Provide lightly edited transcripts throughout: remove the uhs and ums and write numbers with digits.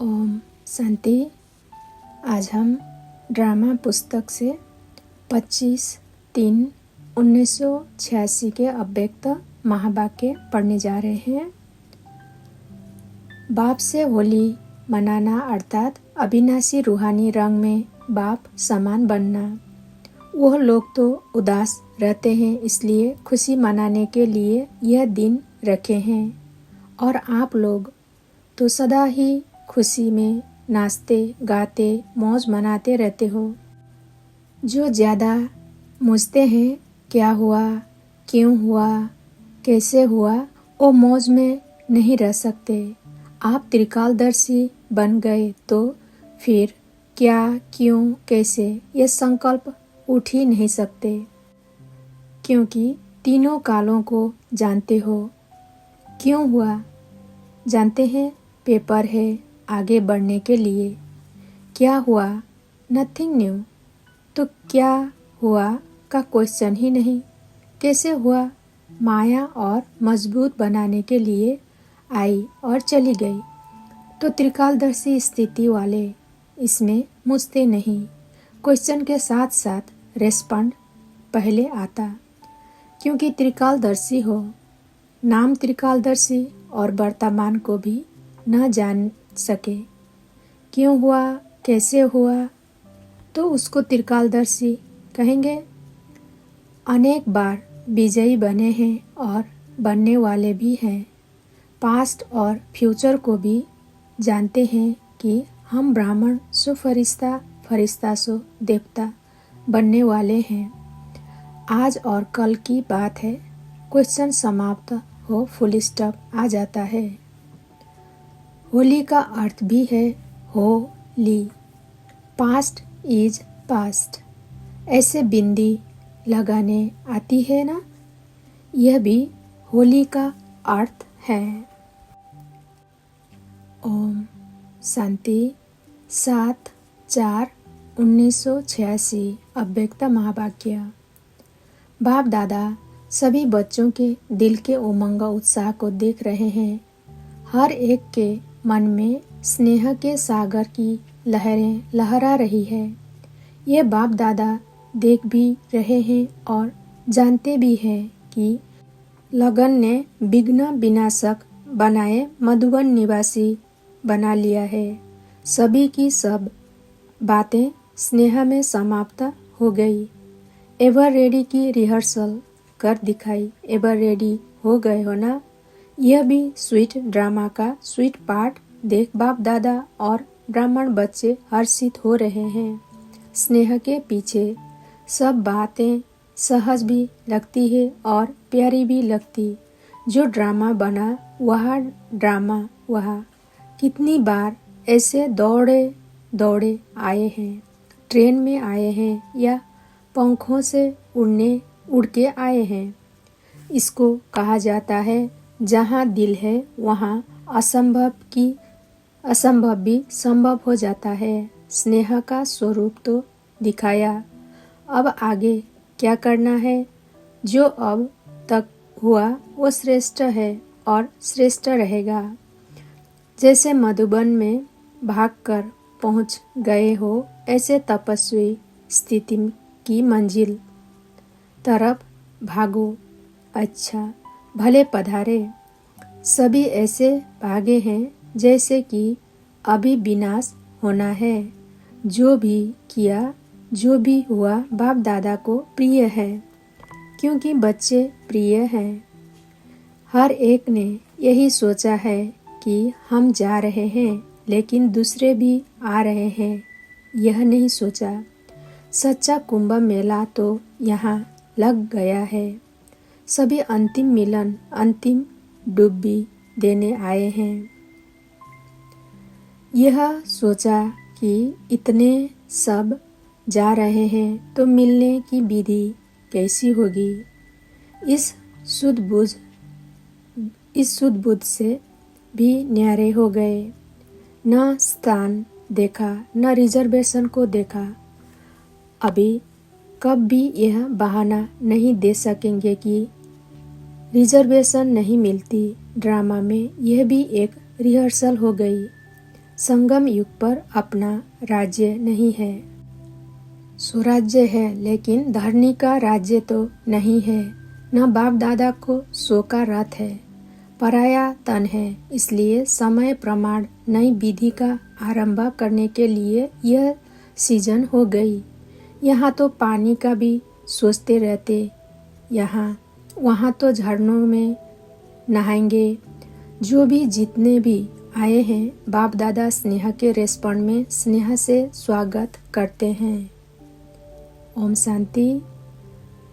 ओम शांति। आज हम ड्रामा पुस्तक से 25/3/1986 के अव्यक्त महावाक्य पढ़ने जा रहे हैं। बाप से होली मनाना अर्थात अविनाशी रूहानी रंग में बाप समान बनना। वह लोग तो उदास रहते हैं, इसलिए खुशी मनाने के लिए यह दिन रखे हैं, और आप लोग तो सदा ही खुशी में नाचते गाते मौज मनाते रहते हो। जो ज़्यादा पूछते हैं क्या हुआ, क्यों हुआ, कैसे हुआ, वो मौज में नहीं रह सकते। आप त्रिकालदर्शी बन गए तो फिर क्या, क्यों, कैसे ये संकल्प उठ ही नहीं सकते, क्योंकि तीनों कालों को जानते हो। क्यों हुआ जानते हैं, पेपर है आगे बढ़ने के लिए। क्या हुआ, नथिंग न्यू, तो क्या हुआ का क्वेश्चन ही नहीं। कैसे हुआ, माया और मजबूत बनाने के लिए आई और चली गई। तो त्रिकालदर्शी स्थिति वाले इसमें मुझते नहीं। क्वेश्चन के साथ साथ रेस्पॉन्ड पहले आता, क्योंकि त्रिकालदर्शी हो। नाम त्रिकालदर्शी और वर्तमान को भी न जान सके। क्यों हुआ, कैसे हुआ, तो उसको त्रिकालदर्शी कहेंगे। अनेक बार विजयी बने हैं और बनने वाले भी हैं। पास्ट और फ्यूचर को भी जानते हैं कि हम ब्राह्मण सो फरिश्ता, फरिश्ता सो देवता बनने वाले हैं। आज और कल की बात है। क्वेश्चन समाप्त हो, फुल स्टॉप आ जाता है। होली का अर्थ भी है होली, पास्ट इज पास्ट। ऐसे बिंदी लगाने आती है ना, यह भी होली का अर्थ है। ओम शांति। 7/4/1986 अव्यक्त महावाक्य। बाप दादा सभी बच्चों के दिल के उमंग उत्साह को देख रहे हैं। हर एक के मन में स्नेह के सागर की लहरें लहरा रही है। ये बाप दादा देख भी रहे हैं और जानते भी हैं कि लगन ने विघ्न विनाशक बनाए मधुबन निवासी बना लिया है। सभी की सब बातें स्नेह में समाप्त हो गई। एवर रेडी की रिहर्सल कर दिखाई। एवर रेडी हो गए हो ना। यह भी स्वीट ड्रामा का स्वीट पार्ट देख बाप दादा और ब्राह्मण बच्चे हर्षित हो रहे हैं। स्नेह के पीछे सब बातें सहज भी लगती है और प्यारी भी लगती। जो ड्रामा बना वह ड्रामा वह। कितनी बार ऐसे दौड़े दौड़े आए हैं, ट्रेन में आए हैं या पंखों से उड़ के आए हैं। इसको कहा जाता है जहाँ दिल है वहाँ असंभव भी संभव हो जाता है। स्नेह का स्वरूप तो दिखाया, अब आगे क्या करना है। जो अब तक हुआ वो श्रेष्ठ है और श्रेष्ठ रहेगा। जैसे मधुबन में भागकर पहुँच गए हो, ऐसे तपस्वी स्थिति की मंजिल तरफ भागो। अच्छा भले पधारे। सभी ऐसे भागे हैं जैसे कि अभी विनाश होना है। जो भी किया, जो भी हुआ बाप दादा को प्रिय है, क्योंकि बच्चे प्रिय हैं। हर एक ने यही सोचा है कि हम जा रहे हैं लेकिन दूसरे भी आ रहे हैं, यह नहीं सोचा। सच्चा कुंभ मेला तो यहाँ लग गया है। सभी अंतिम मिलन, अंतिम डुब्बी देने आए हैं। यह सोचा कि इतने सब जा रहे हैं तो मिलने की विधि कैसी होगी। इस शुद्ध बुद्ध से भी न्यारे हो गए। न स्थान देखा, न रिजर्वेशन को देखा। अभी कब भी यह बहाना नहीं दे सकेंगे कि रिजर्वेशन नहीं मिलती। ड्रामा में यह भी एक रिहर्सल हो गई। संगम युग पर अपना राज्य नहीं है। स्वराज्य है, लेकिन धरनी का राज्य तो नहीं है। न बाप दादा को सो का रथ है, पराया तन है। इसलिए समय प्रमाण नई विधि का आरंभ करने के लिए यह सीजन हो गई। यहाँ तो पानी का भी सोचते रहते, यहाँ वहाँ तो झरनों में नहाएंगे। जो भी जितने भी आए हैं, बाप दादा स्नेह के रेस्पॉन्ड में स्नेह से स्वागत करते हैं। ओम शांति।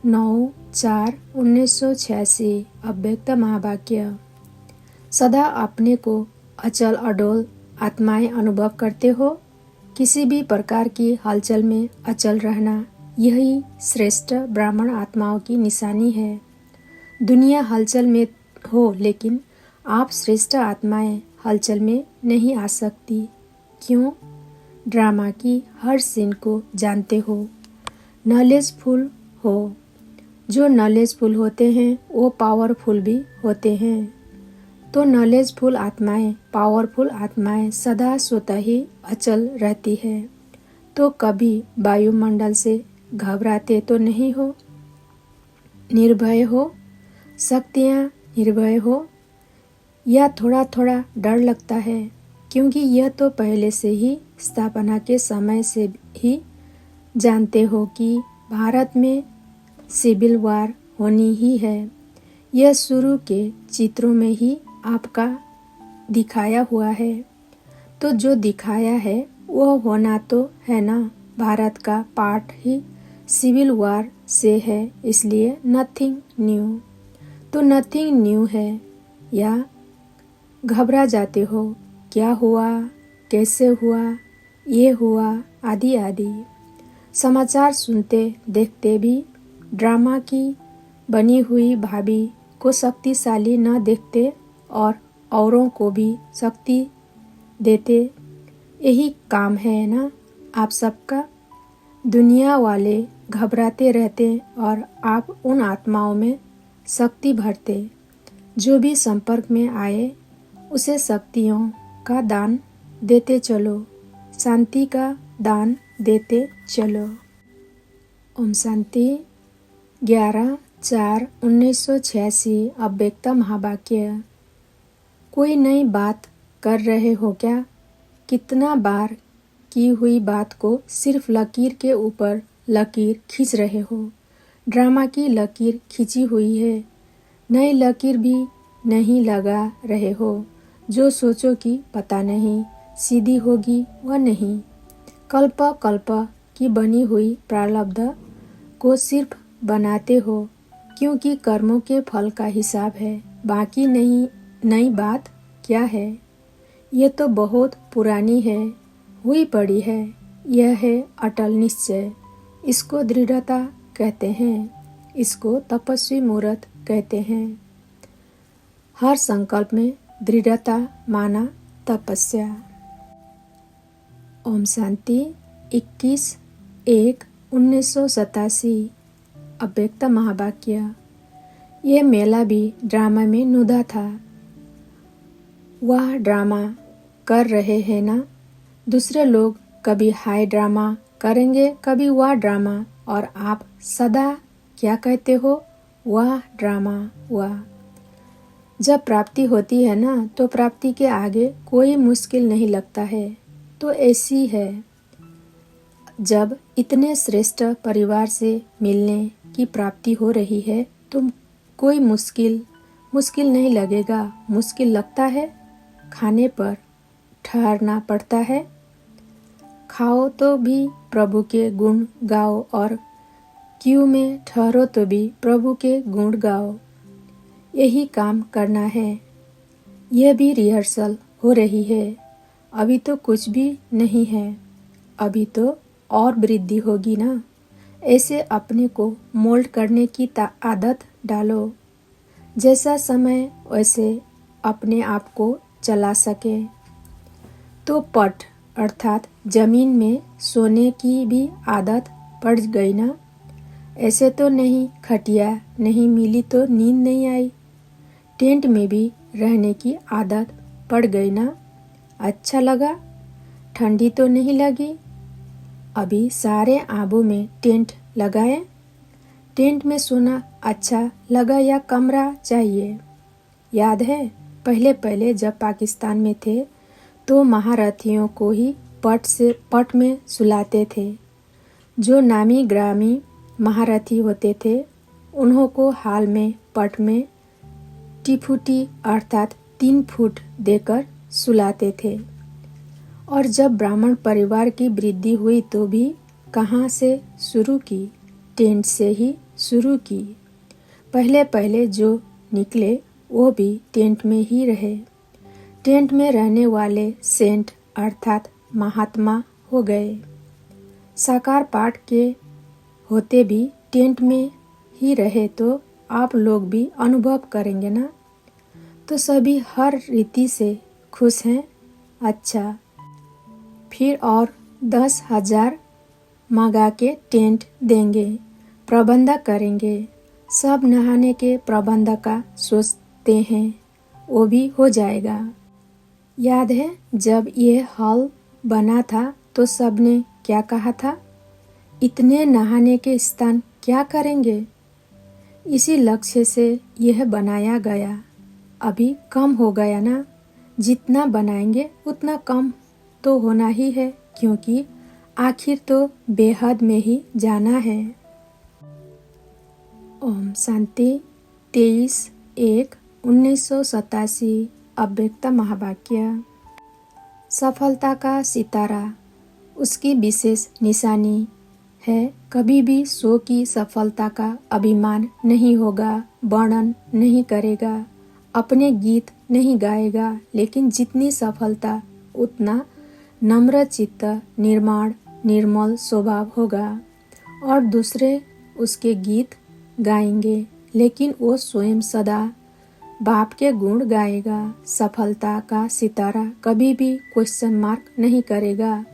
9/4/1986 अव्यक्त महावाक्य। सदा अपने को अचल अडोल आत्माएं अनुभव करते हो। किसी भी प्रकार की हलचल में अचल रहना, यही श्रेष्ठ ब्राह्मण आत्माओं की निशानी है। दुनिया हलचल में हो, लेकिन आप श्रेष्ठ आत्माएं हलचल में नहीं आ सकती। क्यों? ड्रामा की हर सीन को जानते हो, नॉलेजफुल हो। जो नॉलेजफुल होते हैं वो पावरफुल भी होते हैं। तो नॉलेजफुल आत्माएं, पावरफुल आत्माएं सदा स्वतः ही अचल रहती है। तो कभी वायुमंडल से घबराते तो नहीं हो? निर्भय हो? शक्तियाँ निर्भय हो? या थोड़ा थोड़ा डर लगता है? क्योंकि यह तो पहले से ही स्थापना के समय से ही जानते हो कि भारत में सिविल वार होनी ही है। यह शुरू के चित्रों में ही आपका दिखाया हुआ है। तो जो दिखाया है वो होना तो है ना। भारत का पार्ट ही सिविल वार से है, इसलिए नथिंग न्यू। तो नथिंग न्यू है। या घबरा जाते हो, क्या हुआ, कैसे हुआ, ये हुआ, आदि आदि। समाचार सुनते देखते भी ड्रामा की बनी हुई भाभी को शक्तिशाली न देखते और औरों को भी शक्ति देते। यही काम है ना आप सबका। दुनिया वाले घबराते रहते और आप उन आत्माओं में शक्ति भरते। जो भी संपर्क में आए उसे शक्तियों का दान देते चलो, शांति का दान देते चलो। ओम शांति। 11/4/1986 अव्यक्त महावाक्य। कोई नई बात कर रहे हो क्या? कितना बार की हुई बात को सिर्फ लकीर के ऊपर लकीर खींच रहे हो। ड्रामा की लकीर खींची हुई है, नई लकीर भी नहीं लगा रहे हो। जो सोचो कि पता नहीं सीधी होगी व नहीं। कल्प कल्प की बनी हुई प्रारब्ध को सिर्फ बनाते हो, क्योंकि कर्मों के फल का हिसाब है। बाकी नहीं, नई बात क्या है? ये तो बहुत पुरानी है, हुई पड़ी है। यह है अटल निश्चय। इसको दृढ़ता कहते हैं, इसको तपस्वी मुहूर्त कहते हैं। हर संकल्प में दृढ़ता माना तपस्या। ओम शांति। 21/1/1987 अव्यक्त महावाक्य। ये मेला भी ड्रामा में नुदा था। वह ड्रामा कर रहे हैं ना। दूसरे लोग कभी हाई ड्रामा करेंगे, कभी वह ड्रामा, और आप सदा क्या कहते हो? वह ड्रामा, वह। जब प्राप्ति होती है ना, तो प्राप्ति के आगे कोई मुश्किल नहीं लगता है। तो ऐसी है, जब इतने श्रेष्ठ परिवार से मिलने की प्राप्ति हो रही है तो कोई मुश्किल नहीं लगेगा। मुश्किल लगता है, खाने पर ठहरना पड़ता है। खाओ तो भी प्रभु के गुण गाओ, और क्यू में ठहरो तो भी प्रभु के गुण गाओ। यही काम करना है। यह भी रिहर्सल हो रही है। अभी तो कुछ भी नहीं है, अभी तो और वृद्धि होगी ना। ऐसे अपने को मोल्ड करने की आदत डालो। जैसा समय वैसे अपने आप को चला सके। तो पट अर्थात जमीन में सोने की भी आदत पड़ गई ना। ऐसे तो नहीं, खटिया नहीं मिली तो नींद नहीं आई। टेंट में भी रहने की आदत पड़ गई ना। अच्छा लगा ठंडी तो नहीं लगी? अभी सारे आबू में टेंट लगाए। टेंट में सोना अच्छा लगा या कमरा चाहिए? याद है पहले पहले जब पाकिस्तान में थे तो महारथियों को ही पट में सुलाते थे। जो नामी ग्रामी महारथी होते थे उन्हों को हाल में पट में टिफुटी अर्थात 3 फुट देकर सुलाते थे। और जब ब्राह्मण परिवार की वृद्धि हुई तो भी कहाँ से शुरू की? टेंट से ही शुरू की। पहले पहले जो निकले वो भी टेंट में ही रहे। टेंट में रहने वाले सेंट अर्थात महात्मा हो गए। साकार पाठ के होते भी टेंट में ही रहे तो आप लोग भी अनुभव करेंगे ना। तो सभी हर रीति से खुश हैं। अच्छा, फिर और 10,000 मंगा के टेंट देंगे, प्रबंध करेंगे। सब नहाने के प्रबंध का सोचते हैं, वो भी हो जाएगा। याद है जब ये हॉल बना था तो सबने क्या कहा था? इतने नहाने के स्थान क्या करेंगे? इसी लक्ष्य से यह बनाया गया। अभी कम हो गया ना। जितना बनाएंगे उतना कम तो होना ही है, क्योंकि आखिर तो बेहद में ही जाना है। ओम शांति। 23/1/1987 अव्यक्त महावाक्य। सफलता का सितारा उसकी विशेष निशानी है। कभी भी सो की सफलता का अभिमान नहीं होगा, वर्णन नहीं करेगा, अपने गीत नहीं गाएगा, लेकिन जितनी सफलता उतना नम्र चित्त, निर्माण, निर्मल स्वभाव होगा। और दूसरे उसके गीत गाएंगे, लेकिन वो स्वयं सदा बाप के गुण गाएगा। सफलता का सितारा कभी भी क्वेश्चन मार्क नहीं करेगा,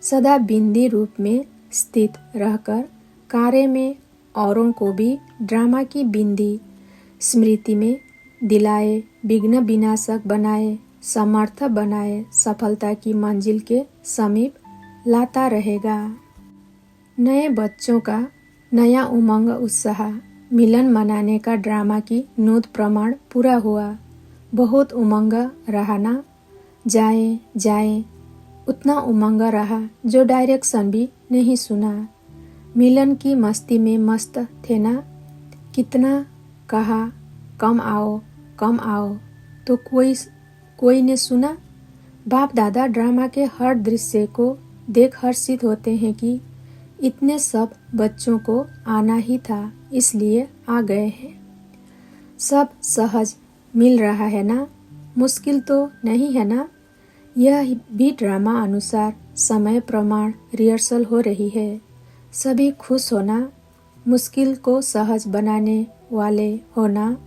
सदा बिंदी रूप में स्थित रहकर कार्य में औरों को भी ड्रामा की बिंदी स्मृति में दिलाए, विघ्न विनाशक बनाए, समर्थ बनाए, सफलता की मंजिल के समीप लाता रहेगा। नए बच्चों का नया उमंग उत्साह, मिलन मनाने का ड्रामा की नूत प्रमाण पूरा हुआ। बहुत उमंग रहा ना। जाए जाए उतना उमंग रहा जो डायरेक्शन भी नहीं सुना। मिलन की मस्ती में मस्त थे ना। कितना कहा कम आओ तो कोई ने सुना। बाप दादा ड्रामा के हर दृश्य को देख हर्षित होते हैं कि इतने सब बच्चों को आना ही था, इसलिए आ गए हैं। सब सहज मिल रहा है ना, मुश्किल तो नहीं है ना। यह भी ड्रामा अनुसार समय प्रमाण रिहर्सल हो रही है। सभी खुश होना, मुश्किल को सहज बनाने वाले होना,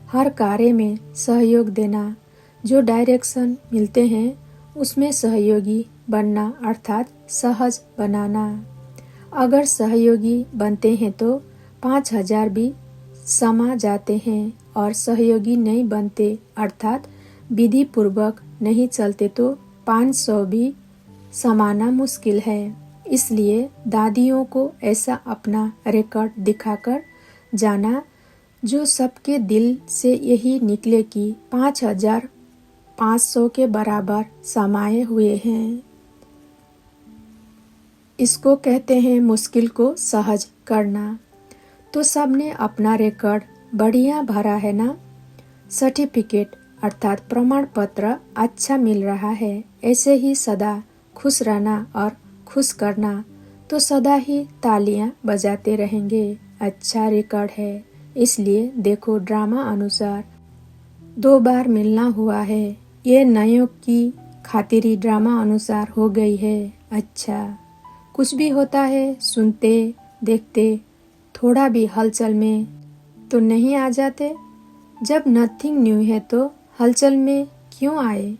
हर कार्य में सहयोग देना, जो डायरेक्शन मिलते हैं उसमें सहयोगी बनना अर्थात सहज बनाना। अगर सहयोगी बनते हैं तो 5,000 भी समा जाते हैं, और सहयोगी नहीं बनते अर्थात विधि पूर्वक नहीं चलते तो 500 भी समाना मुश्किल है। इसलिए दादियों को ऐसा अपना रिकॉर्ड दिखाकर जाना जो सबके दिल से यही निकले कि 5,500 के बराबर समाये हुए हैं। इसको कहते हैं मुश्किल को सहज करना। तो सबने अपना रिकॉर्ड बढ़िया भरा है ना। सर्टिफिकेट अर्थात प्रमाण पत्र अच्छा मिल रहा है। ऐसे ही सदा खुश रहना और खुश करना तो सदा ही तालियां बजाते रहेंगे। अच्छा रिकॉर्ड है, इसलिए देखो ड्रामा अनुसार 2 बार मिलना हुआ है। ये नयों की खातिरी ड्रामा अनुसार हो गई है। अच्छा, कुछ भी होता है सुनते देखते थोड़ा भी हलचल में तो नहीं आ जाते। जब नथिंग न्यू है तो हलचल में क्यों आए।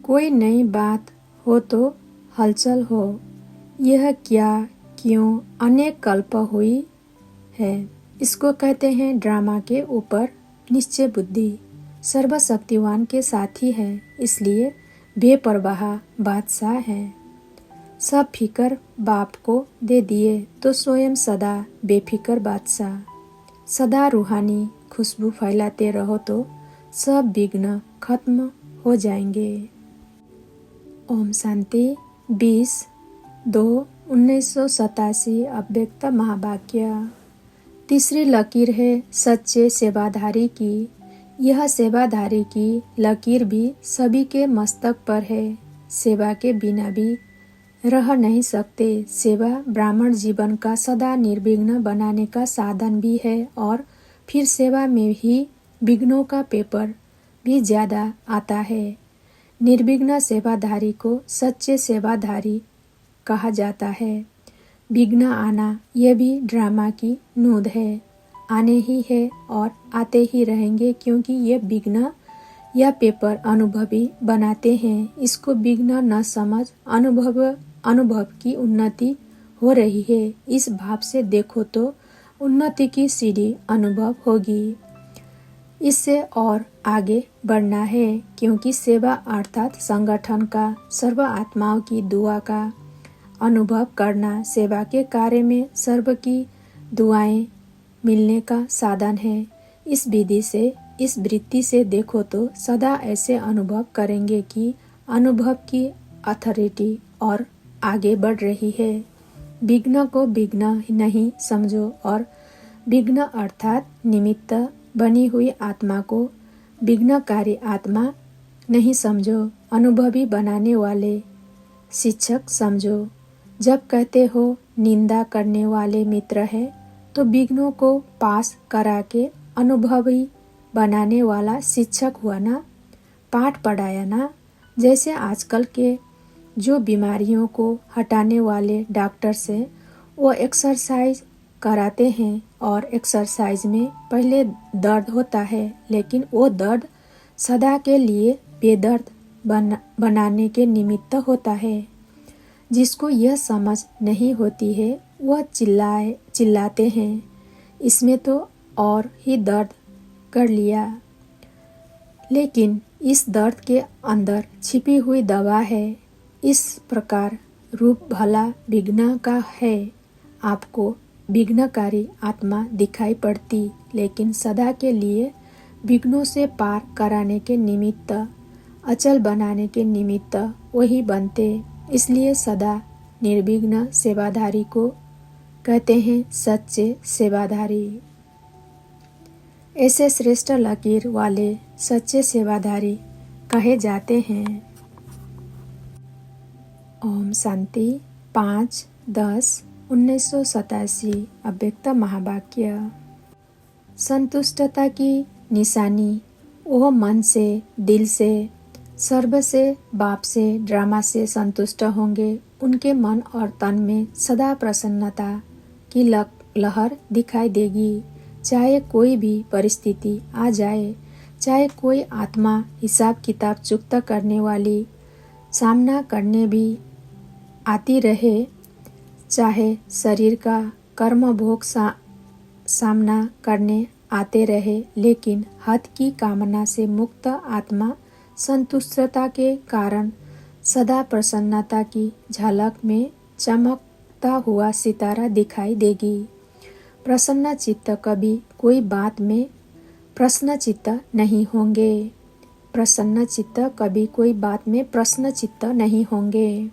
कोई नई बात हो तो हलचल हो। यह क्या क्यों अनेक कल्प हुई है। इसको कहते हैं ड्रामा के ऊपर निश्चय बुद्धि। सर्वशक्तिवान के साथी है, इसलिए बेपरवाह बादशाह है। सब फिकर बाप को दे दिए तो स्वयं सदा बेफिकर बादशाह। सदा रूहानी खुशबू फैलाते रहो तो सब विघ्न खत्म हो जाएंगे। ओम शांति। 20/2/1987 अव्यक्त महावाक्य। तीसरी लकीर है सच्चे सेवाधारी की। यह सेवाधारी की लकीर भी सभी के मस्तक पर है। सेवा के बिना भी रह नहीं सकते। सेवा ब्राह्मण जीवन का सदा निर्विघ्न बनाने का साधन भी है और फिर सेवा में ही विघ्नों का पेपर भी ज़्यादा आता है। निर्विघ्न सेवाधारी को सच्चे सेवाधारी कहा जाता है। विघ्न आना यह भी ड्रामा की नूंद है। आने ही है और आते ही रहेंगे क्योंकि ये विघ्न या पेपर अनुभवी बनाते हैं। इसको विघ्न न समझ अनुभव की उन्नति हो रही है। इस भाव से देखो तो उन्नति की सीढ़ी अनुभव होगी। इससे और आगे बढ़ना है क्योंकि सेवा अर्थात संगठन का सर्व आत्माओं की दुआ का अनुभव करना सेवा के कार्य में सर्व की दुआएं मिलने का साधन है। इस विधि से इस वृत्ति से देखो तो सदा ऐसे अनुभव करेंगे कि अनुभव की अथॉरिटी और आगे बढ़ रही है। विघ्न को विघ्न नहीं समझो और विघ्न अर्थात निमित्त बनी हुई आत्मा को विघ्नकारी आत्मा नहीं समझो। अनुभवी बनाने वाले शिक्षक समझो। जब कहते हो निंदा करने वाले मित्र है तो विघ्नों को पास करा के अनुभवी बनाने वाला शिक्षक हुआ ना, पाठ पढ़ाया ना। जैसे आजकल के जो बीमारियों को हटाने वाले डॉक्टर से वो एक्सरसाइज कराते हैं और एक्सरसाइज में पहले दर्द होता है लेकिन वो दर्द सदा के लिए बेदर्द बनाने के निमित्त होता है। जिसको यह समझ नहीं होती है वह चिल्लाते हैं इसमें तो और ही दर्द कर लिया। लेकिन इस दर्द के अंदर छिपी हुई दवा है। इस प्रकार रूप भला विघ्न का है। आपको विघ्नकारी आत्मा दिखाई पड़ती लेकिन सदा के लिए विघ्नों से पार कराने के निमित्त अचल बनाने के निमित्त वही बनते। इसलिए सदा निर्विघ्न सेवाधारी को कहते हैं सच्चे सेवाधारी। ऐसे श्रेष्ठ लकीर वाले सच्चे सेवाधारी कहे जाते हैं। ओम शांति। 5/10/1987 अव्यक्त महावाक्य। संतुष्टता की निशानी वो मन से, दिल से, सर्व से, बाप से, ड्रामा से संतुष्ट होंगे। उनके मन और तन में सदा प्रसन्नता की लहर दिखाई देगी। चाहे कोई भी परिस्थिति आ जाए, चाहे कोई आत्मा हिसाब किताब चुकता करने वाली सामना करने भी आती रहे, चाहे शरीर का कर्म भोग सामना करने आते रहे, लेकिन हद की कामना से मुक्त आत्मा संतुष्टता के कारण सदा प्रसन्नता की झलक में चमकता हुआ सितारा दिखाई देगी। प्रसन्न चित्त कभी कोई बात में प्रश्न चित्त नहीं होंगे। प्रसन्न चित्त कभी कोई बात में प्रश्न चित्त नहीं होंगे।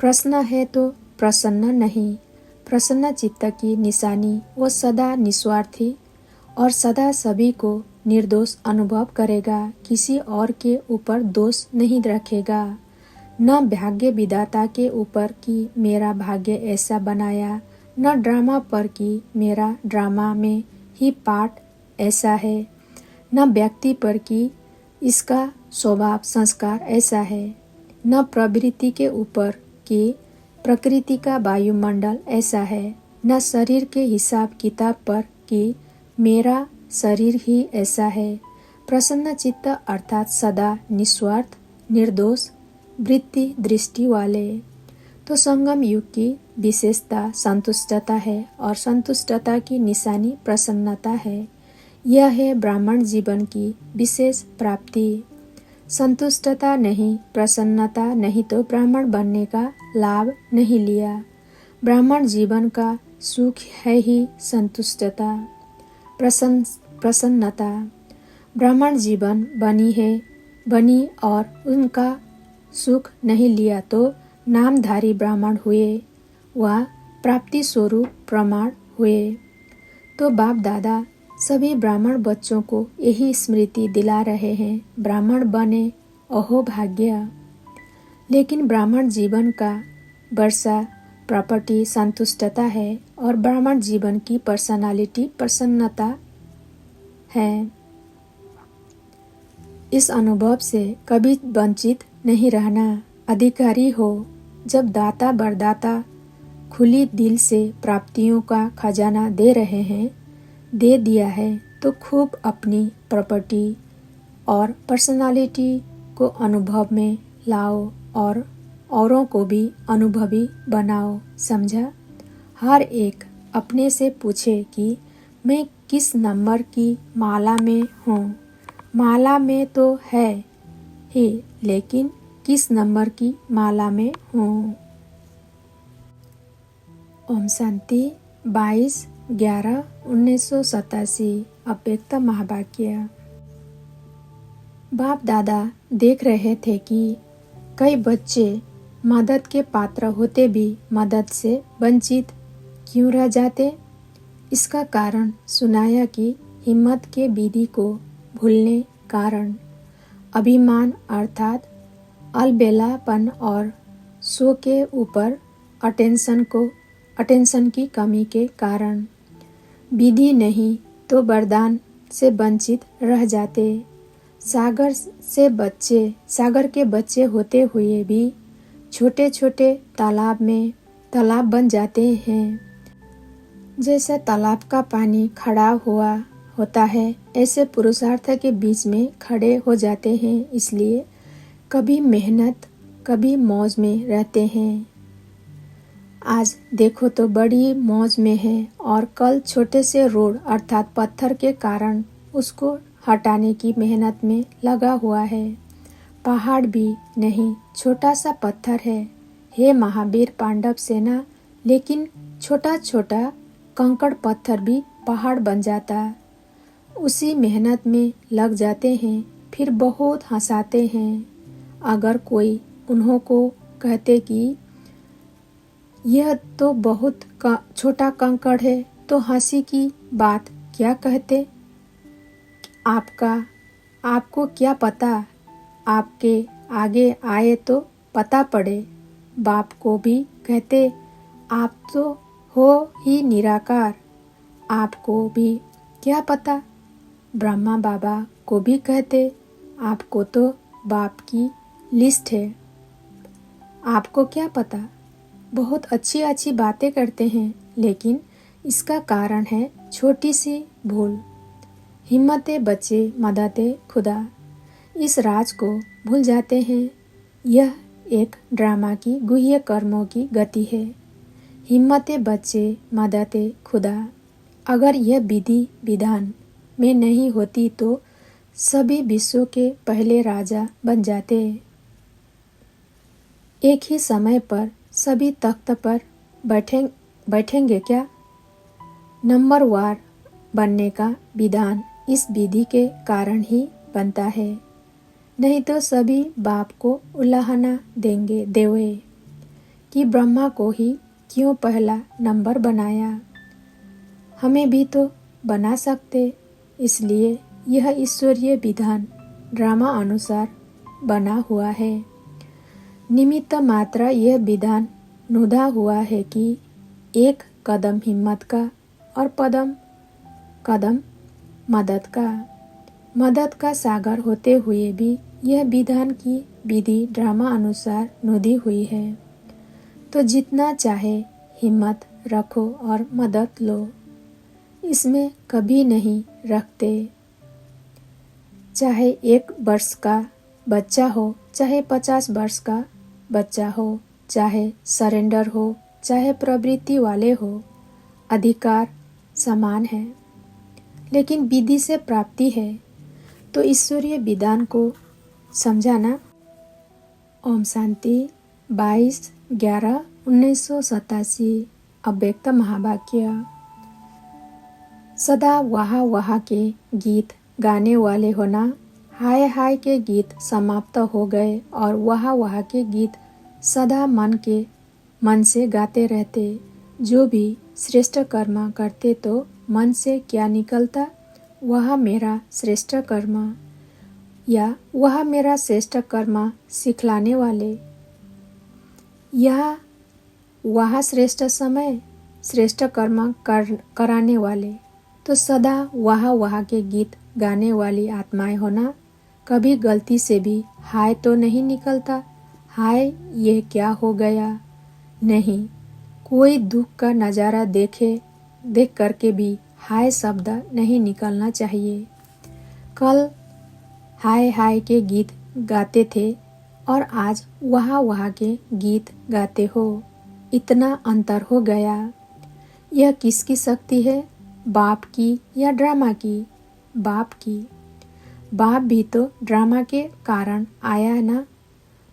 प्रश्न है तो प्रसन्न नहीं। प्रसन्न चित्त की निशानी वो सदा निस्वार्थी और सदा सभी को निर्दोष अनुभव करेगा। किसी और के ऊपर दोष नहीं रखेगा। न भाग्य विधाता के ऊपर कि मेरा भाग्य ऐसा बनाया, न ड्रामा पर कि मेरा ड्रामा में ही पार्ट ऐसा है, न व्यक्ति पर कि इसका स्वभाव संस्कार ऐसा है, न प्रवृत्ति के ऊपर कि प्रकृति का वायुमंडल ऐसा है, न शरीर के हिसाब किताब पर कि मेरा शरीर ही ऐसा है। प्रसन्न चित्त अर्थात सदा निस्वार्थ, निर्दोष वृत्ति दृष्टि वाले। तो संगम युग की विशेषता संतुष्टता है और संतुष्टता की निशानी प्रसन्नता है। यह है ब्राह्मण जीवन की विशेष प्राप्ति। संतुष्टता नहीं, प्रसन्नता नहीं तो ब्राह्मण बनने का लाभ नहीं लिया। ब्राह्मण जीवन का सुख है ही संतुष्टता, प्रसन्नता। ब्राह्मण जीवन बनी और उनका सुख नहीं लिया तो नामधारी ब्राह्मण हुए, वह प्राप्ति स्वरूप प्रमाण हुए। तो बाप दादा सभी ब्राह्मण बच्चों को यही स्मृति दिला रहे हैं, ब्राह्मण बने अहो भाग्य। लेकिन ब्राह्मण जीवन का वर्षा प्रॉपर्टी संतुष्टता है और ब्राह्मण जीवन की पर्सनालिटी प्रसन्नता है। इस अनुभव से कभी वंचित नहीं रहना। अधिकारी हो, जब दाता बरदाता खुली दिल से प्राप्तियों का खजाना दे रहे हैं, दे दिया है तो खूब अपनी प्रॉपर्टी और पर्सनालिटी को अनुभव में लाओ और औरों को भी अनुभवी बनाओ। समझा? हर एक अपने से पूछे कि मैं किस नंबर की माला में हूँ। माला में तो है ही, लेकिन किस नंबर की माला में हूँ। ओम शांति। 22/11/1987 अव्यक्त महावाक्य। बाप दादा देख रहे थे कि कई बच्चे मदद के पात्र होते भी मदद से वंचित क्यों रह जाते। इसका कारण सुनाया कि हिम्मत के विधि को भूलने कारण, अभिमान अर्थात अलबेलापन और सो के ऊपर अटेंशन की कमी के कारण, विधि नहीं तो वरदान से वंचित रह जाते। सागर के बच्चे होते हुए भी छोटे छोटे तालाब बन जाते हैं। जैसे तालाब का पानी खड़ा हुआ होता है, ऐसे पुरुषार्थ के बीच में खड़े हो जाते हैं। इसलिए कभी मेहनत कभी मौज में रहते हैं। आज देखो तो बड़ी मौज में है और कल छोटे से रोड अर्थात पत्थर के कारण उसको हटाने की मेहनत में लगा हुआ है। पहाड़ भी नहीं, छोटा सा पत्थर है। हे महावीर पांडव सेना, लेकिन छोटा छोटा कंकड़ पत्थर भी पहाड़ बन जाता। उसी मेहनत में लग जाते हैं, फिर बहुत हंसाते हैं। अगर कोई उन्हों को कहते कि यह तो बहुत छोटा कंकड़ है, तो हंसी की बात क्या कहते। आपको क्या पता, आपके आगे आए तो पता पड़े। बाप को भी कहते आप तो हो ही निराकार, आपको भी क्या पता। ब्रह्मा बाबा को भी कहते आपको तो बाप की लिस्ट है, आपको क्या पता। बहुत अच्छी अच्छी बातें करते हैं, लेकिन इसका कारण है छोटी सी भूल। हिम्मते बच्चे मदते खुदा, इस राज को भूल जाते हैं। यह एक ड्रामा की गुह्य कर्मों की गति है। हिम्मते बच्चे मदते खुदा, अगर यह विधि विधान में नहीं होती तो सभी विश्व के पहले राजा बन जाते। एक ही समय पर सभी तख्त पर बैठेंगे क्या। नंबरवार बनने का विधान इस विधि के कारण ही बनता है, नहीं तो सभी बाप को उलाहना देवे कि ब्रह्मा को ही क्यों पहला नंबर बनाया, हमें भी तो बना सकते। इसलिए यह ईश्वरीय विधान ड्रामा अनुसार बना हुआ है। निमित्त मात्र यह विधान नुदा हुआ है कि एक कदम हिम्मत का और कदम मदद का सागर होते हुए भी यह विधान की विधि ड्रामा अनुसार नुदी हुई है। तो जितना चाहे हिम्मत रखो और मदद लो, इसमें कभी नहीं रखते। चाहे 1 वर्ष का बच्चा हो, चाहे 50 वर्ष का बच्चा हो, चाहे सरेंडर हो, चाहे प्रवृत्ति वाले हो, अधिकार समान है। लेकिन विधि से प्राप्ति है, तो ईश्वरीय विधान को समझा ना। ओम शांति। 22/11/1987 अव्यक्त महावाक्य। सदा वहा वहा के गीत गाने वाले होना। हाय हाय के गीत समाप्त हो गए और वहा वहा के गीत सदा मन से गाते रहते। जो भी श्रेष्ठ कर्म करते तो मन से क्या निकलता, वह मेरा श्रेष्ठ कर्म, या वह मेरा श्रेष्ठ कर्म सिखलाने वाले, या वह श्रेष्ठ समय श्रेष्ठ कर्म कराने वाले। तो सदा वह के गीत गाने वाली आत्माएं होना। कभी गलती से भी हाय तो नहीं निकलता, हाय ये क्या हो गया, नहीं। कोई दुख का नज़ारा देख करके भी हाय शब्द नहीं निकलना चाहिए। कल हाय हाय के गीत गाते थे और आज वहा के गीत गाते हो, इतना अंतर हो गया। यह किसकी शक्ति है, बाप की या ड्रामा की? बाप की। बाप भी तो ड्रामा के कारण आया है ना,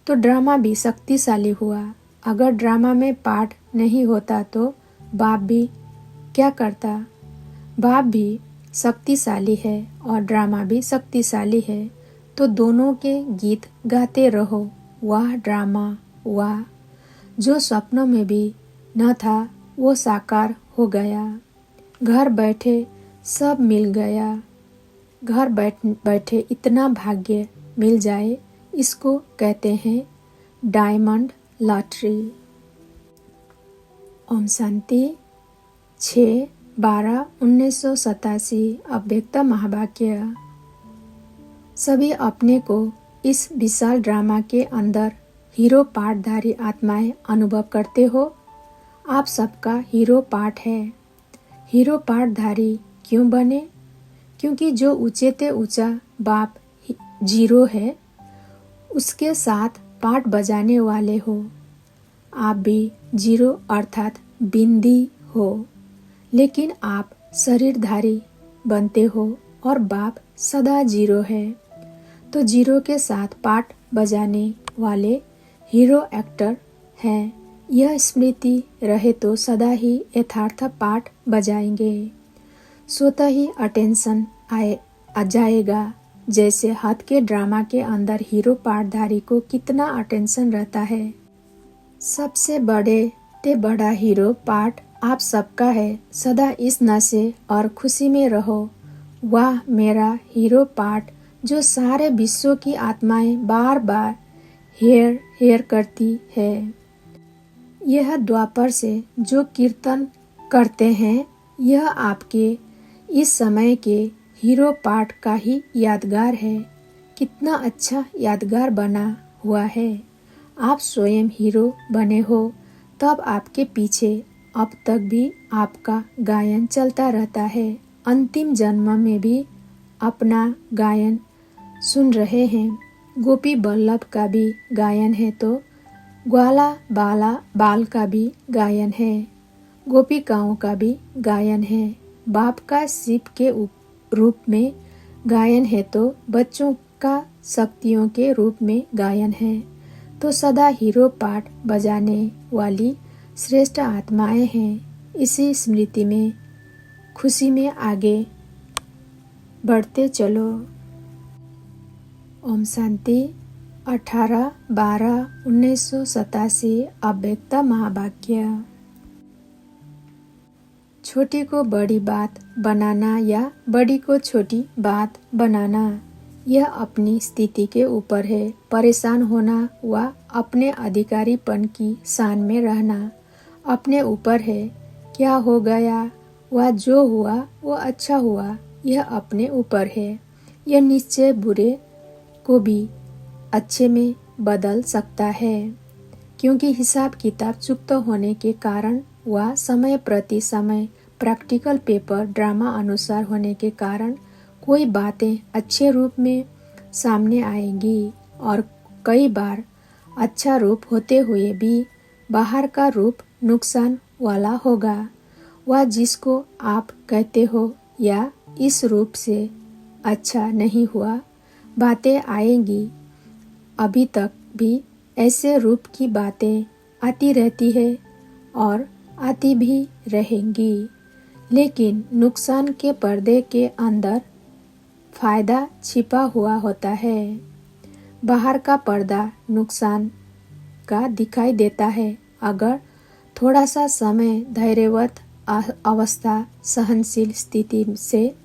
तो ड्रामा भी शक्तिशाली हुआ। अगर ड्रामा में पार्ट नहीं होता तो बाप भी क्या करता? बाप भी शक्तिशाली है और ड्रामा भी शक्तिशाली है, तो दोनों के गीत गाते रहो। वाह ड्रामा वाह, जो सपनों में भी न था वो साकार हो गया। घर बैठे सब मिल गया। घर बैठे इतना भाग्य मिल जाए, इसको कहते हैं डायमंड लॉटरी। ओम शांति। 6/12/1987 अव्यक्त महावाक्य। सभी अपने को इस विशाल ड्रामा के अंदर हीरो पार्टधारी आत्माएं अनुभव करते हो। आप सबका हीरो पार्ट है। हीरो पार्टधारी क्यों बने? क्योंकि जो ऊंचे ते ऊंचा बाप जीरो है, उसके साथ पार्ट बजाने वाले हो। आप भी जीरो अर्थात बिंदी हो, लेकिन आप शरीरधारी बनते हो और बाप सदा जीरो है। तो जीरो के साथ पार्ट बजाने वाले हीरो एक्टर हैं। यह स्मृति रहे तो सदा ही यथार्थ पार्ट बजाएंगे। स्वतः ही अटेंशन आ जाएगा। जैसे हाथ के ड्रामा के अंदर हीरो पार्टधारी को कितना अटेंशन रहता है। सबसे बड़ा हीरो पार्ट आप सबका है। सदा इस नशे और खुशी में रहो। वाह मेरा हीरो पार्ट, जो सारे विश्व की आत्माएं बार बार हेयर करती है। यह द्वापर से जो कीर्तन करते हैं, यह आपके इस समय के हीरो पार्ट का ही यादगार है। कितना अच्छा यादगार बना हुआ है। आप स्वयं हीरो बने हो, तब आपके पीछे अब तक भी आपका गायन चलता रहता है। अंतिम जन्म में भी अपना गायन सुन रहे हैं। गोपी बल्लभ का भी गायन है, तो ग्वाला बाल का भी गायन है। गोपिकाओं का भी गायन है। बाप का शिव के रूप में गायन है, तो बच्चों का शक्तियों के रूप में गायन है। तो सदा हीरो पार्ट बजाने वाली श्रेष्ठ आत्माएं हैं। इसी स्मृति में खुशी में आगे बढ़ते चलो। ओम शांति। 18/12/1987 अव्यक्त महावाक्य। छोटी को बड़ी बात बनाना या बड़ी को छोटी बात बनाना, यह अपनी स्थिति के ऊपर है। परेशान होना व अपने अधिकारीपन की शान में रहना अपने ऊपर है। क्या हो गया, वह जो हुआ वो अच्छा हुआ, यह अपने ऊपर है। यह निश्चय बुरे को भी अच्छे में बदल सकता है, क्योंकि हिसाब किताब चुकता होने के कारण व समय प्रति समय प्रैक्टिकल पेपर ड्रामा अनुसार होने के कारण कोई बातें अच्छे रूप में सामने आएंगी, और कई बार अच्छा रूप होते हुए भी बाहर का रूप नुकसान वाला होगा। वह जिसको आप कहते हो या इस रूप से अच्छा नहीं हुआ, बातें आएंगी। अभी तक भी ऐसे रूप की बातें आती रहती है और आती भी रहेंगी, लेकिन नुकसान के पर्दे के अंदर फायदा छिपा हुआ होता है। बाहर का पर्दा नुकसान का दिखाई देता है। अगर थोड़ा सा समय धैर्यवत अवस्था सहनशील स्थिति से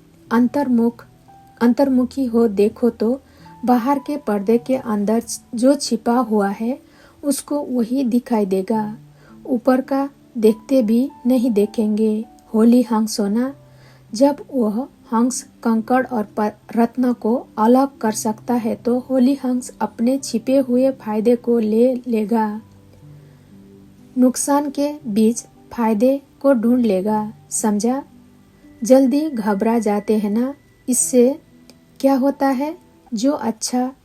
अंतर्मुखी हो देखो तो बाहर के पर्दे के अंदर जो छिपा हुआ है उसको वही दिखाई देगा। ऊपर का देखते भी नहीं देखेंगे। होली हंस होना, जब वह हंस कंकड़ और रत्न को अलग कर सकता है तो होली हंस अपने छिपे हुए फायदे को ले लेगा। नुकसान के बीच फायदे को ढूंढ लेगा। समझा? जल्दी घबरा जाते हैं ना। इससे क्या होता है, जो अच्छा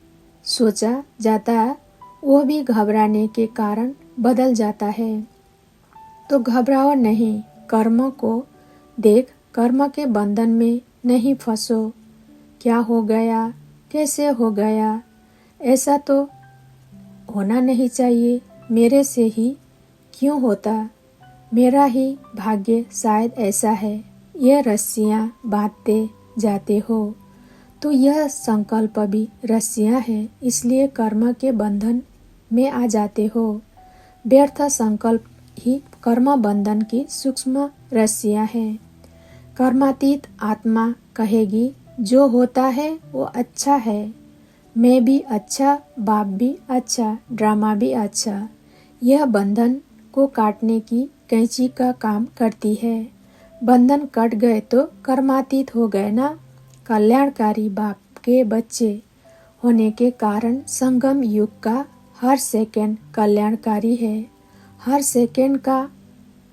सोचा जाता है वो भी घबराने के कारण बदल जाता है। तो घबराओ नहीं, कर्म को देख कर्म के बंधन में नहीं फंसो। क्या हो गया, कैसे हो गया, ऐसा तो होना नहीं चाहिए। मेरे से ही क्यों होता, मेरा ही भाग्य शायद ऐसा है। यह रस्सियाँ बांधते जाते हो तो यह संकल्प भी रस्सियाँ हैं, इसलिए कर्म के बंधन में आ जाते हो। व्यर्थ संकल्प ही कर्म बंधन की सूक्ष्म रस्सियाँ हैं। कर्मातीत आत्मा कहेगी जो होता है वो अच्छा है, मैं भी अच्छा, बाप भी अच्छा, ड्रामा भी अच्छा। यह बंधन को काटने की कैंची का काम करती है। बंधन कट गए तो कर्मातीत हो गए ना। कल्याणकारी बाप के बच्चे होने के कारण संगम युग का हर सेकंड कल्याणकारी है। हर सेकंड का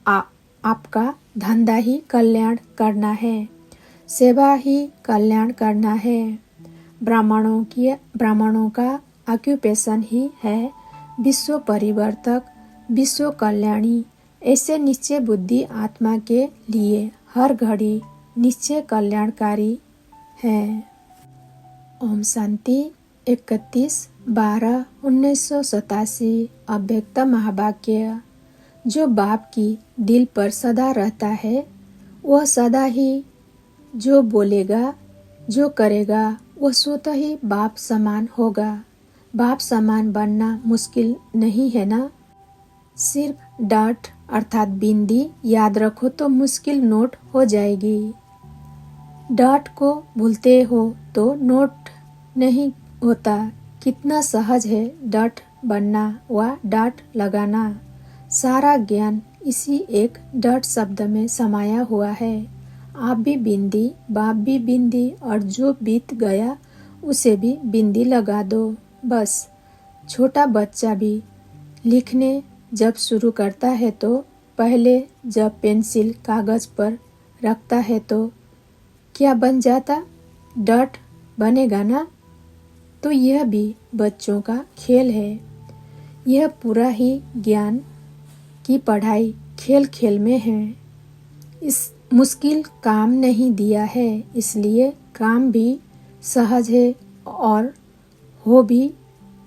आपका धंधा ही कल्याण करना है, सेवा ही कल्याण करना है। ब्राह्मणों का ऑक्यूपेशन ही है विश्व परिवर्तक, विश्व कल्याणी। ऐसे निश्चय बुद्धि आत्मा के लिए हर घड़ी निश्चय कल्याणकारी है। ओम शांति। 31/12/1987 अव्यक्त महावाक्य। जो बाप की दिल पर सदा रहता है वह सदा ही जो बोलेगा, जो करेगा वह स्वतः ही बाप समान होगा। बाप समान बनना मुश्किल नहीं है ना। सिर्फ डॉट अर्थात बिंदी याद रखो तो मुश्किल नोट हो जाएगी। डॉट को भूलते हो तो नोट नहीं होता। कितना सहज है डॉट बनना व डॉट लगाना। सारा ज्ञान इसी एक डॉट शब्द में समाया हुआ है। आप भी बिंदी, बाप भी बिंदी, और जो बीत गया उसे भी बिंदी लगा दो बस। छोटा बच्चा भी लिखने जब शुरू करता है तो पहले जब पेंसिल कागज पर रखता है तो क्या बन जाता, डॉट बनेगा ना। तो यह भी बच्चों का खेल है। यह पूरा ही ज्ञान की पढ़ाई खेल खेल में है। इस मुश्किल काम नहीं दिया है, इसलिए काम भी सहज है और हो भी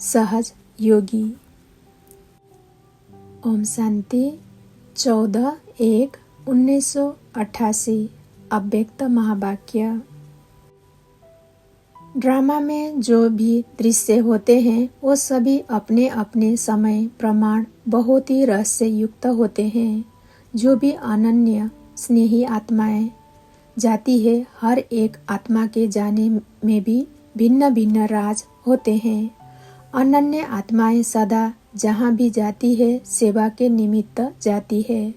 सहज योगी। ओम शांति। 14/1/1988 अव्यक्त महावाक्य। ड्रामा में जो भी दृश्य होते हैं वो सभी अपने अपने समय प्रमाण बहुत ही रहस्य युक्त होते हैं। जो भी अनन्य स्नेही आत्माएं जाती है, हर एक आत्मा के जाने में भी भिन्न भिन्न राज होते हैं। अनन्य आत्माएं सदा जहाँ भी जाती है सेवा के निमित्त जाती है।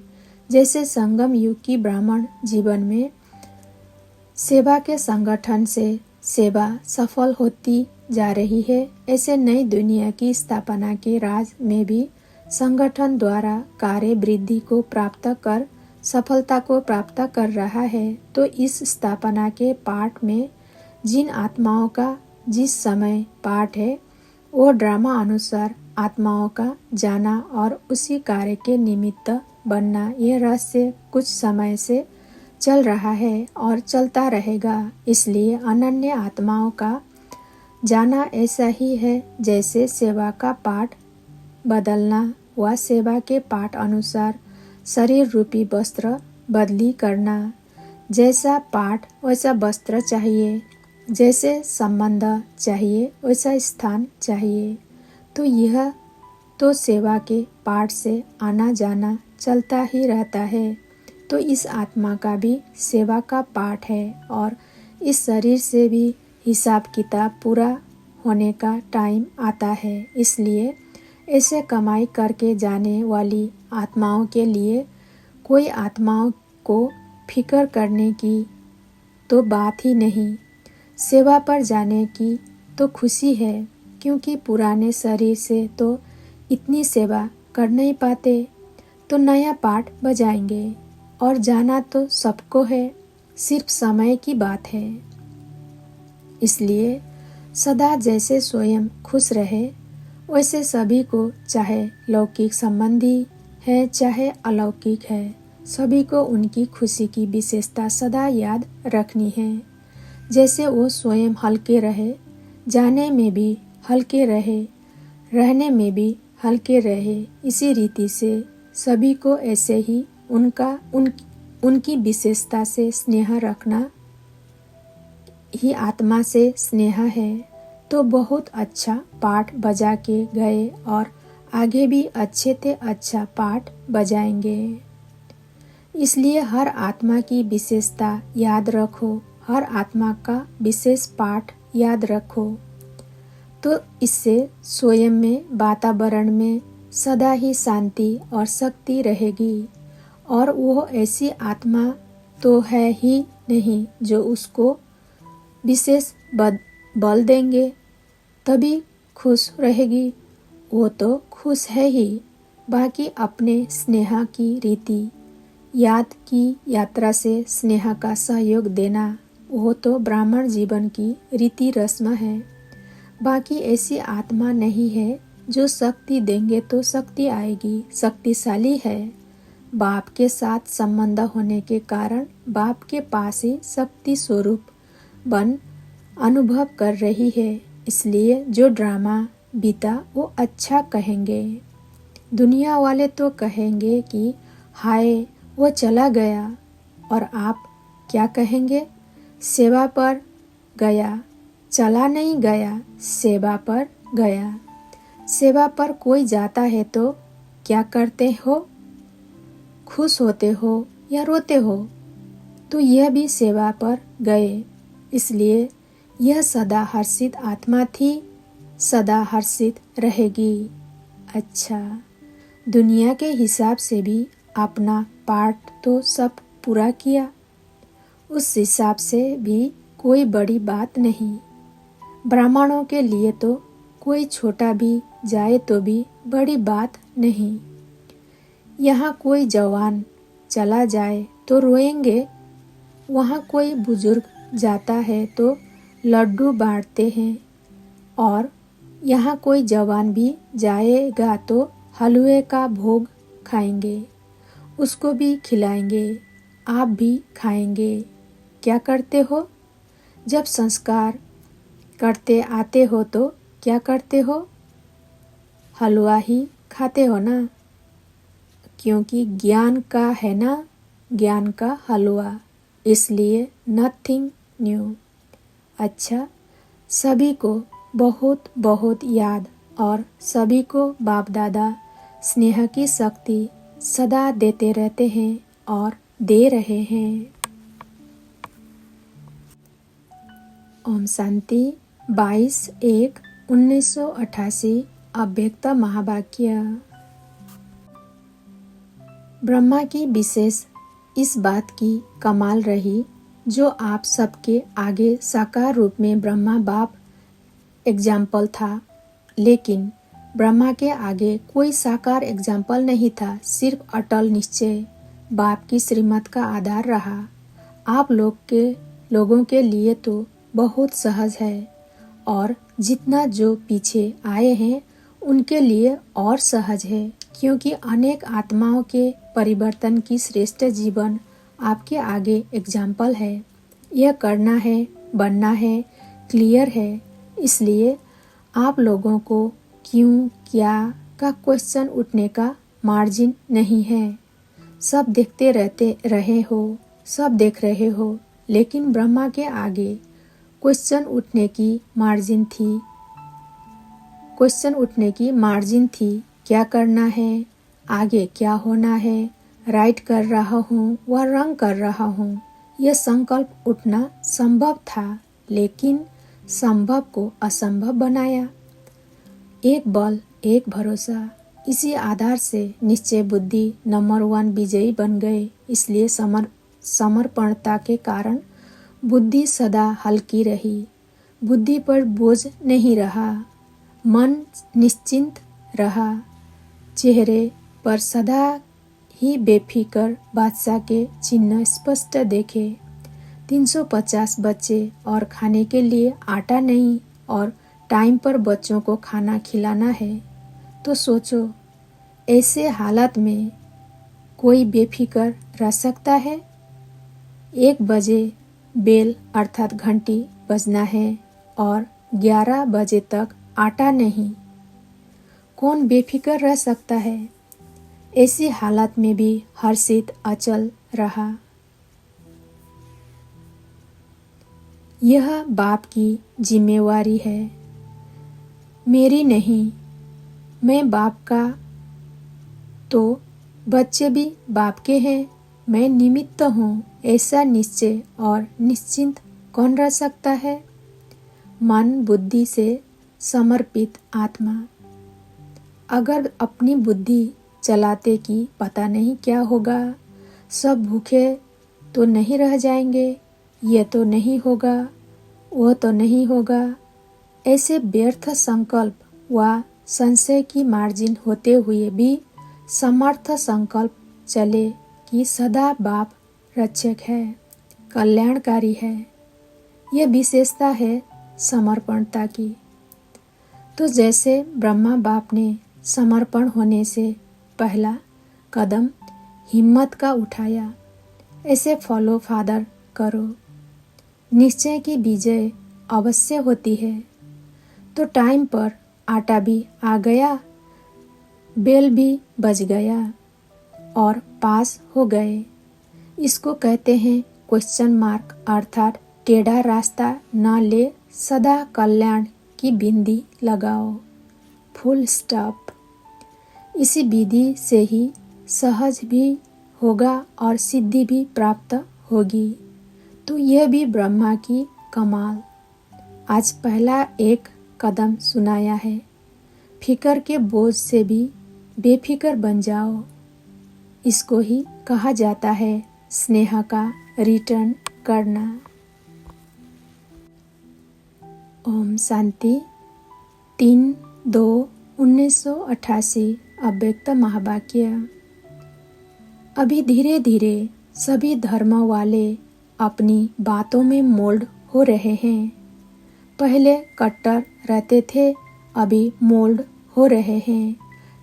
जैसे संगम युग की ब्राह्मण जीवन में सेवा के संगठन से सेवा सफल होती जा रही है, ऐसे नई दुनिया की स्थापना के राज में भी संगठन द्वारा कार्य वृद्धि को प्राप्त कर सफलता को प्राप्त कर रहा है। तो इस स्थापना के पाठ में जिन आत्माओं का जिस समय पाठ है वो ड्रामा अनुसार आत्माओं का जाना और उसी कार्य के निमित्त बनना, यह रहस्य कुछ समय से चल रहा है और चलता रहेगा। इसलिए अनन्य आत्माओं का जाना ऐसा ही है जैसे सेवा का पाठ बदलना व सेवा के पाठ अनुसार शरीर रूपी वस्त्र बदली करना। जैसा पाठ वैसा वस्त्र चाहिए, जैसे संबंध चाहिए वैसा स्थान चाहिए। तो यह तो सेवा के पाठ से आना जाना चलता ही रहता है। तो इस आत्मा का भी सेवा का पाठ है और इस शरीर से भी हिसाब किताब पूरा होने का टाइम आता है। इसलिए ऐसे कमाई करके जाने वाली आत्माओं के लिए कोई आत्माओं को फिक्र करने की तो बात ही नहीं। सेवा पर जाने की तो खुशी है, क्योंकि पुराने शरीर से तो इतनी सेवा कर नहीं पाते। तो नया पाठ बजाएंगे और जाना तो सबको है, सिर्फ समय की बात है। इसलिए सदा जैसे स्वयं खुश रहे वैसे सभी को, चाहे लौकिक संबंधी है चाहे अलौकिक है, सभी को उनकी खुशी की विशेषता सदा याद रखनी है। जैसे वो स्वयं हल्के रहे, जाने में भी हल्के रहे, रहने में भी हल्के रहे, इसी रीति से सभी को ऐसे ही उनकी विशेषता से स्नेह रखना ही आत्मा से स्नेह है। तो बहुत अच्छा पाठ बजा के गए और आगे भी अच्छे से अच्छा पाठ बजाएंगे। इसलिए हर आत्मा की विशेषता याद रखो, हर आत्मा का विशेष पाठ याद रखो। तो इससे स्वयं में, वातावरण में सदा ही शांति और शक्ति रहेगी। और वो ऐसी आत्मा तो है ही नहीं जो उसको विशेष बल देंगे तभी खुश रहेगी। वो तो खुश है ही, बाकी अपने स्नेह की रीति, याद की यात्रा से स्नेह का सहयोग देना, वो तो ब्राह्मण जीवन की रीति रस्म है। बाकी ऐसी आत्मा नहीं है जो शक्ति देंगे तो शक्ति आएगी, शक्तिशाली है। बाप के साथ संबंध होने के कारण बाप के पास ही शक्ति स्वरूप बन अनुभव कर रही है। इसलिए जो ड्रामा बीता वो अच्छा कहेंगे। दुनिया वाले तो कहेंगे कि हाय वो चला गया, और आप क्या कहेंगे? सेवा पर गया, चला नहीं गया, सेवा पर गया। सेवा पर कोई जाता है तो क्या करते हो? खुश होते हो या रोते हो? तो यह भी सेवा पर गए, इसलिए यह सदा हर्षित आत्मा थी, सदा हर्षित रहेगी। अच्छा, दुनिया के हिसाब से भी अपना पाठ तो सब पूरा किया, उस हिसाब से भी कोई बड़ी बात नहीं। ब्राह्मणों के लिए तो कोई छोटा भी जाए तो भी बड़ी बात नहीं। यहाँ कोई जवान चला जाए तो रोएंगे, वहाँ कोई बुजुर्ग जाता है तो लड्डू बांटते हैं, और यहाँ कोई जवान भी जाएगा तो हलवे का भोग खाएंगे, उसको भी खिलाएंगे, आप भी खाएंगे। क्या करते हो? जब संस्कार करते आते हो तो क्या करते हो? हलवा ही खाते हो ना, क्योंकि ज्ञान का है ना, ज्ञान का हलवा, इसलिए नथिंग न्यू। अच्छा, सभी को बहुत बहुत याद, और सभी को बाप दादा स्नेह की शक्ति सदा देते रहते हैं और दे रहे हैं। ओम शांति। 22/1/1988 अव्यक्त महावाक्य। ब्रह्मा की विशेष इस बात की कमाल रही, जो आप सबके आगे साकार रूप में ब्रह्मा बाप एग्जाम्पल था, लेकिन ब्रह्मा के आगे कोई साकार एग्जाम्पल नहीं था, सिर्फ अटल निश्चय बाप की श्रीमत का आधार रहा। आप लोगों के लिए तो बहुत सहज है, और जितना जो पीछे आए हैं उनके लिए और सहज है, क्योंकि अनेक आत्माओं के परिवर्तन की श्रेष्ठ जीवन आपके आगे एग्जाम्पल है। यह करना है, बनना है, क्लियर है। इसलिए आप लोगों को क्यों क्या का क्वेश्चन उठने का मार्जिन नहीं है। सब देखते रहते रहे हो, सब देख रहे हो, लेकिन ब्रह्मा के आगे क्वेश्चन उठने की मार्जिन थी। क्वेश्चन उठने की मार्जिन थी, क्या करना है, आगे क्या होना है, राइट कर रहा हूँ व रंग कर रहा हूँ। यह संकल्प उठना संभव था, लेकिन संभव को असंभव बनाया। एक बल, एक भरोसा, इसी आधार से निश्चय बुद्धि नंबर 1 विजयी बन गए। इसलिए समर्पणता के कारण बुद्धि सदा हल्की रही, बुद्धि पर बोझ नहीं रहा, मन निश्चिंत रहा, चेहरे पर सदा ही बेफिक्र बादशाह के चिन्ह स्पष्ट देखे। 350 बच्चे और खाने के लिए आटा नहीं और टाइम पर बच्चों को खाना खिलाना है, तो सोचो ऐसे हालत में कोई बेफिक्र रह सकता है। 1 बजे बेल अर्थात घंटी बजना है और 11 बजे तक आटा नहीं, कौन बेफिक्र रह सकता है। ऐसी हालत में भी हर्षित अचल रहा। यह बाप की जिम्मेवारी है, मेरी नहीं। मैं बाप का तो बच्चे भी बाप के हैं, मैं निमित्त हूँ। ऐसा निश्चय और निश्चिंत कौन रह सकता है। मन बुद्धि से समर्पित आत्मा। अगर अपनी बुद्धि चलाते कि पता नहीं क्या होगा, सब भूखे तो नहीं रह जाएंगे, ये तो नहीं होगा, वह तो नहीं होगा, ऐसे व्यर्थ संकल्प व संशय की मार्जिन होते हुए भी समर्थ संकल्प चले कि सदा बाप रक्षक है, कल्याणकारी है। यह विशेषता है समर्पणता की। तो जैसे ब्रह्मा बाप ने समर्पण होने से पहला कदम हिम्मत का उठाया, ऐसे फॉलो फादर करो। निश्चय की विजय अवश्य होती है। तो टाइम पर आटा भी आ गया, बेल भी बज गया और पास हो गए। इसको कहते हैं क्वेश्चन मार्क, अर्थात टेढ़ा रास्ता न ले, सदा कल्याण की बिंदी लगाओ, फुल स्टॉप। इसी विधि से ही सहज भी होगा और सिद्धि भी प्राप्त होगी। तो यह भी ब्रह्मा की कमाल। आज पहला एक कदम सुनाया है। फिकर के बोझ से भी बेफिक्र बन जाओ। इसको ही कहा जाता है स्नेह का रिटर्न करना। ओम शांति। 3/2/1988 अव्यक्त महावाक्य। अभी धीरे धीरे सभी धर्म वाले अपनी बातों में मोल्ड हो रहे हैं। पहले कट्टर रहते थे, अभी मोल्ड हो रहे हैं।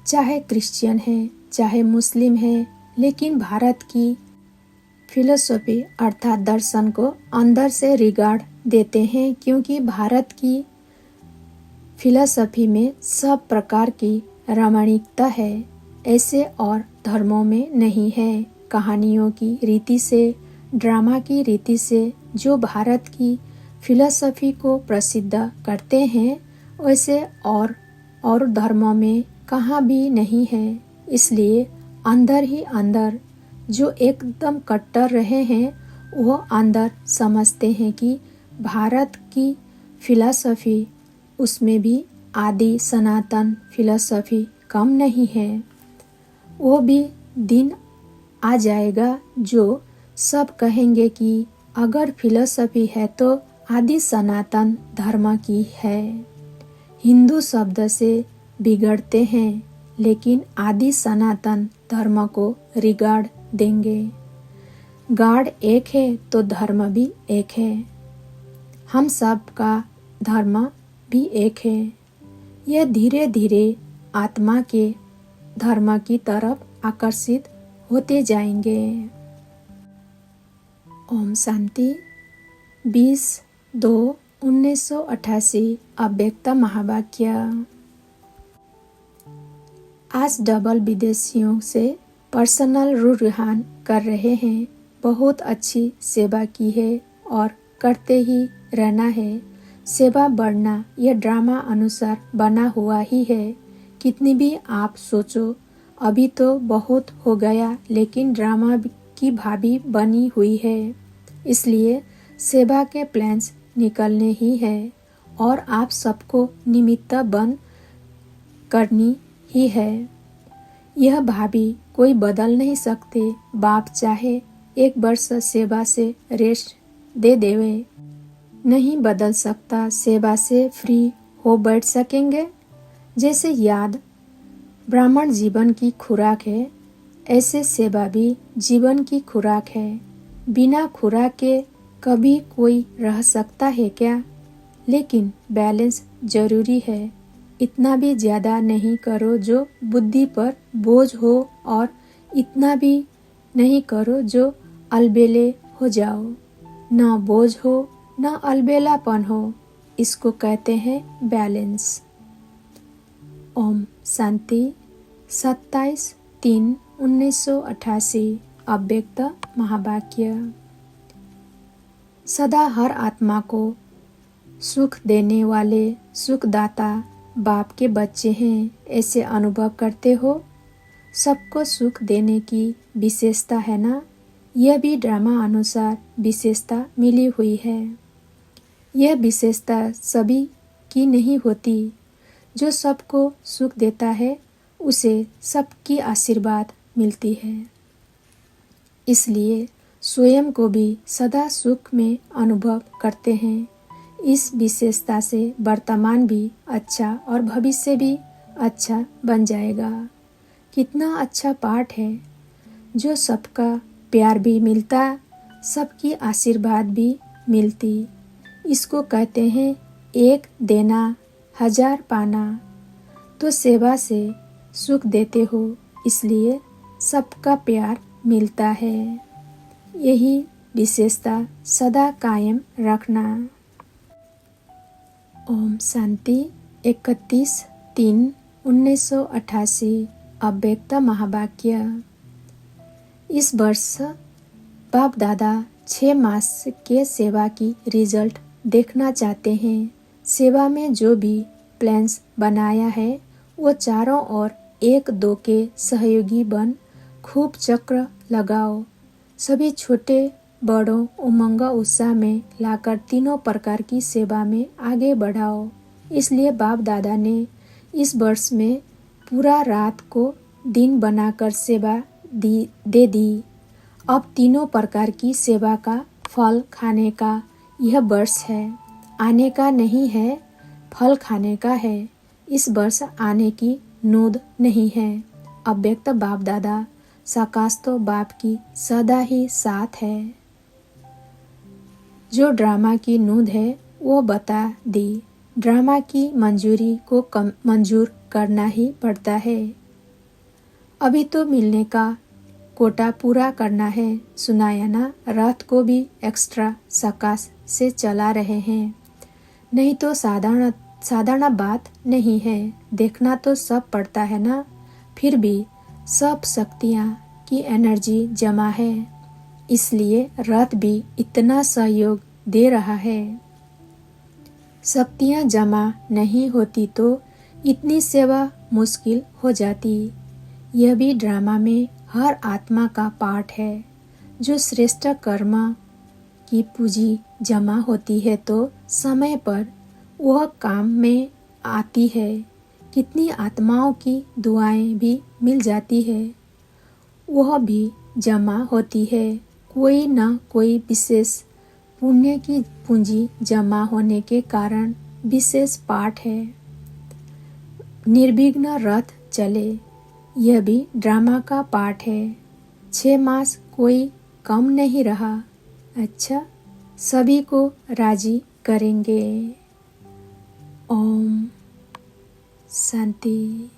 चाहे क्रिश्चियन है, चाहे मुस्लिम है, लेकिन भारत की फिलोसफी अर्थात दर्शन को अंदर से रिगार्ड देते हैं, क्योंकि भारत की फिलोसफी में सब प्रकार की रमणीकता है। ऐसे और धर्मों में नहीं है। कहानियों की रीति से, ड्रामा की रीति से जो भारत की फिलोसफी को प्रसिद्ध करते हैं, वैसे और धर्मों में कहाँ भी नहीं है। इसलिए अंदर ही अंदर जो एकदम कट्टर रहे हैं, वो अंदर समझते हैं कि भारत की फिलोसफी, उसमें भी आदि सनातन फिलोसफी कम नहीं है। वो भी दिन आ जाएगा जो सब कहेंगे कि अगर फिलोसफी है तो आदि सनातन धर्म की है। हिंदू शब्द से बिगड़ते हैं, लेकिन आदि सनातन धर्म को रिगार्ड देंगे। गॉड एक है तो धर्म भी एक है। हम सब का धर्म भी एक है। यह धीरे धीरे आत्मा के धर्म की तरफ आकर्षित होते जाएंगे। ओम शांति। 20/2 1988 अव्यक्त महावाक्य। आज डबल विदेशियों से पर्सनल रुझान कर रहे हैं। बहुत अच्छी सेवा की है और करते ही रहना है। सेवा बढ़ना यह ड्रामा अनुसार बना हुआ ही है। कितनी भी आप सोचो, अभी तो बहुत हो गया, लेकिन ड्रामा की भाभी बनी हुई है। इसलिए सेवा के प्लान्स निकलने ही है और आप सबको निमित्त बन करनी ही है। यह भाभी कोई बदल नहीं सकते। बाप चाहे 1 वर्ष सेवा से रेस्ट दे देवे, नहीं बदल सकता। सेवा से फ्री हो बैठ सकेंगे। जैसे याद ब्राह्मण जीवन की खुराक है, ऐसे सेवा भी जीवन की खुराक है। बिना खुराक के कभी कोई रह सकता है क्या? लेकिन बैलेंस जरूरी है। इतना भी ज्यादा नहीं करो जो बुद्धि पर बोझ हो और इतना भी नहीं करो जो अलबेले हो जाओ। न बोझ हो न अलबेलापन हो। इसको कहते हैं बैलेंस। ओम शांति। 27/3/1988 अव्यक्त महावाक्य। सदा हर आत्मा को सुख देने वाले सुखदाता बाप के बच्चे हैं, ऐसे अनुभव करते हो। सबको सुख देने की विशेषता है ना? यह भी ड्रामा अनुसार विशेषता मिली हुई है। यह विशेषता सभी की नहीं होती। जो सबको सुख देता है उसे सबकी आशीर्वाद मिलती है। इसलिए स्वयं को भी सदा सुख में अनुभव करते हैं। इस विशेषता से वर्तमान भी अच्छा और भविष्य भी अच्छा बन जाएगा। कितना अच्छा पाठ है। जो सबका प्यार भी मिलता, सबकी आशीर्वाद भी मिलती। इसको कहते हैं 1 देना 1000 पाना। तो सेवा से सुख देते हो, इसलिए सबका प्यार मिलता है। यही विशेषता सदा कायम रखना। ओम शांति। 31/3/1988 अव्यक्त महावाक्य। इस वर्ष बाप दादा 6 मास के सेवा की रिजल्ट देखना चाहते हैं। सेवा में जो भी प्लान्स बनाया है वो चारों ओर 1-2 के सहयोगी बन खूब चक्र लगाओ। सभी छोटे बड़ों उमंग उत्साह में लाकर तीनों प्रकार की सेवा में आगे बढ़ाओ। इसलिए बाप दादा ने इस वर्ष में पूरा रात को दिन बनाकर सेवा दे दी। अब तीनों प्रकार की सेवा का फल खाने का यह वर्ष है। आने का नहीं है, फल खाने का है। इस वर्ष आने की नोद नहीं है। अव्यक्त बाप दादा साकास्तो बाप की सदा ही साथ है। जो ड्रामा की नोद है वो बता दी। ड्रामा की मंजूरी को मंजूर करना ही पड़ता है। अभी तो मिलने का कोटा पूरा करना है। सुनाया ना? रथ को भी एक्स्ट्रा सकाश से चला रहे हैं। नहीं तो साधारण बात नहीं है। देखना तो सब पड़ता है ना? फिर भी सब शक्तियाँ की एनर्जी जमा है, इसलिए रथ भी इतना सहयोग दे रहा है। शक्तियाँ जमा नहीं होती तो इतनी सेवा मुश्किल हो जाती। यह भी ड्रामा में हर आत्मा का पाठ है। जो श्रेष्ठ कर्म की पूंजी जमा होती है तो समय पर वह काम में आती है। कितनी आत्माओं की दुआएं भी मिल जाती है, वह भी जमा होती है। कोई न कोई विशेष पुण्य की पूंजी जमा होने के कारण विशेष पाठ है। निर्विघ्न रथ चले, यह भी ड्रामा का पाठ है। 6 मास कोई कम नहीं रहा। अच्छा, सभी को राजी करेंगे। ओम शांति।